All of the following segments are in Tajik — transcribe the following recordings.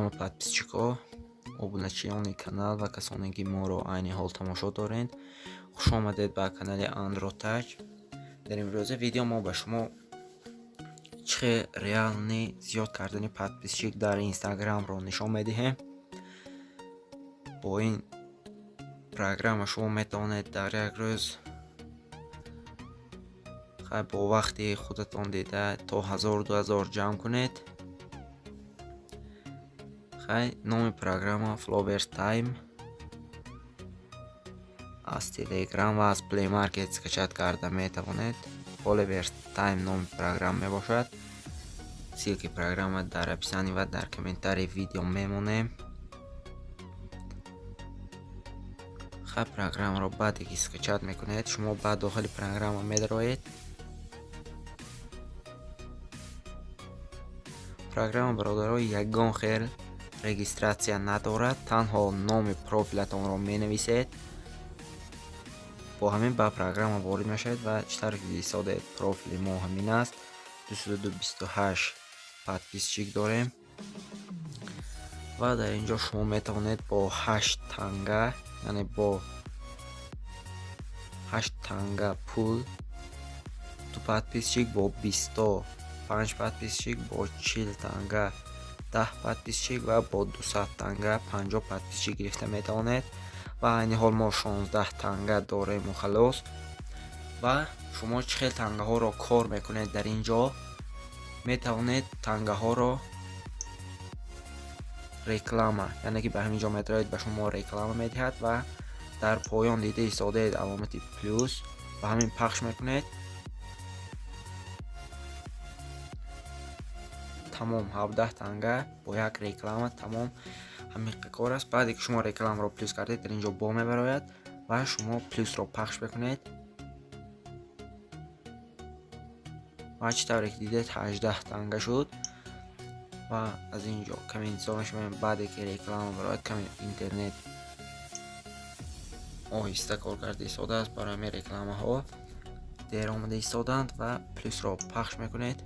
ҳама подписчикҳо, обуначиёни канал ва касоне ки моро айни ҳол тамошо доред, хуш омадед ба канали Androtouch. дар имрӯза видео мо ба шумо чихе реални зиёд кардани подписчик дар инстаграмро нишон медиҳем. бо ин программа шумо метавонед дар як рӯз бо вақти худатон дида то 1000-2000 ҷамъ кунед. номи программа Flowers Time аз Telegram ва аз Play Market скачат карда метавонед. Flowers Time номи программа мебошад. силки программа дар описанӣ ва дар комментарии видео мемонем. программаро баъде ки скачат мекунед, шумо ба дохили программа медароед. программа бародаро ягон хел регистратсия надорад, танҳо номи профилатонро менависед. бо ҳамин ба программа ворид мешавед ва читаро ки дидед профили мо ҳамин аст. 228 подписчик дорем ва дар инҷо шумо метавонед бо 8 танга, яъне бо 8 танга пул ту подписчик, бо 25 подписчик, бо 40 танга 10 подписчик ва бо 200 танга 50 подписчик гирифта метавонед. ва айни ҳол мо 16 танга дорем халос. ва шумо чӣ хел тангаҳоро кор мекунед дар инҷо, метавонед тангаҳоро реклама, яъне ки ба ҳамин ҷо медароед, ба шумо реклама медиҳад ва дар поён дида истодаед аломати плюс, ба ҳамин пахш мекунед. тамом 17 танга бо як реклама, тамом ҳамин кор аст. баъде ки шумо рекламаро плюс кардед, дар инҷо бо мебарояд ва шумо плюсро пахш мекунед. ва чӣ тавре ки дидед 18 танга шуд. ва аз инҷо каме интизор мешавем. баъде ки реклама барояд, каме интернет оҳиста кор карда истодааст, барои ҳамин рекламаҳо дер омада истоданд ва плюсро пахш мекунед.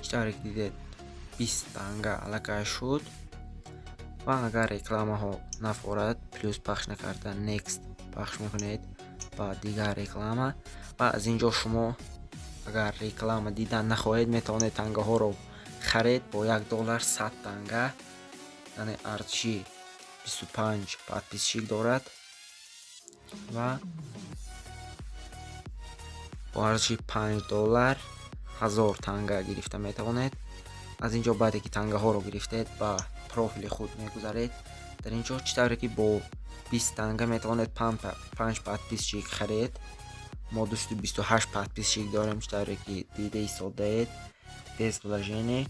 чӣ тавре ки дидед 20 танга аллакай шуд. ва агар рекламаҳо нафорад, плюс пахш накарда next пахш мекунед ба дигар реклама. ва аз инҷо шумо агар реклама дидан нахоҳед, метавонед тангаҳоро харед бо $1 100 танга, яъне арзиши 25 подписчик дорад ва бо арзиши $5 1000 танга гирифта метавонед. аз инҷо баъде ки тангаҳоро гирифтед, ба профили худ мегузаред. дар инҷо чӣ тавре ки бо 20 танга метавонед 5 подписчик харед. мо 228 подписчик дорем, чӣ тавре ки дида истодаед без вложений.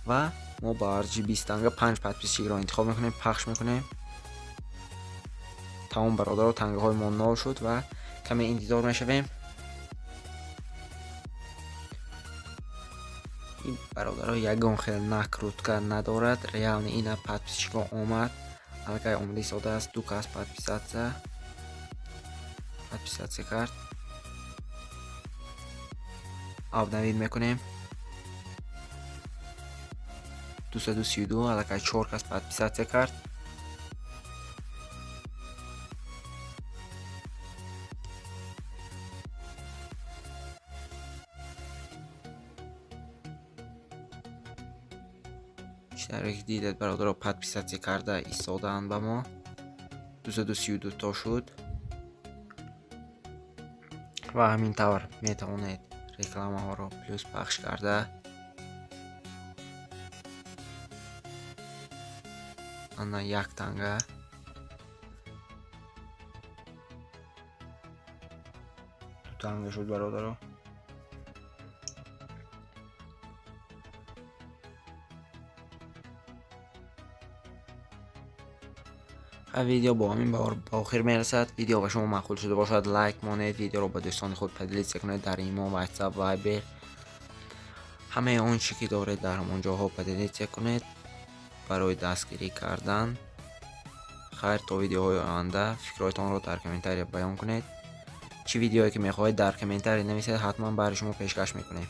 ва мо ба арзиши 20 танга 5 подписчикро интихоб мекунем, пахш мекунем. тамом бародаро, тангаҳои мо 0 шуд ва каме интизор мешавем. ин бародаро ягон хел накрутка надорад, реални ина подписчикҳо омад, аллакай омада истодааст. ду кас подписатсия кард. обновид мекунем. 232 аллакай 4 кас подписатсия кард. чӣ тавре ки дидед бародаро, подписатсия карда истодаанд ба мо. 232 то шуд. ва ҳамин тавр метавонед рекламаҳоро плюс пахш карда ана 1 танга ду танга шуд бародаро. видео бо ҳамин ба охир мерасад. видео ба шумо маъқул шуда бошад, лайк монед, видеоро ба дӯстони худ падилитсия кунед дар имо, ватсап, вайбер, ҳамаи он чӣ ки доред дар ҳамон ҷоҳо падилитсия кунед барои дастгирӣ кардан. хайр, то видеоҳои оянда фикрҳоятонро дар комментария баён кунед. чӣ видеое ки мехоҳед дар комментария нависед, ҳатман бари шумо пешкаш мекунем.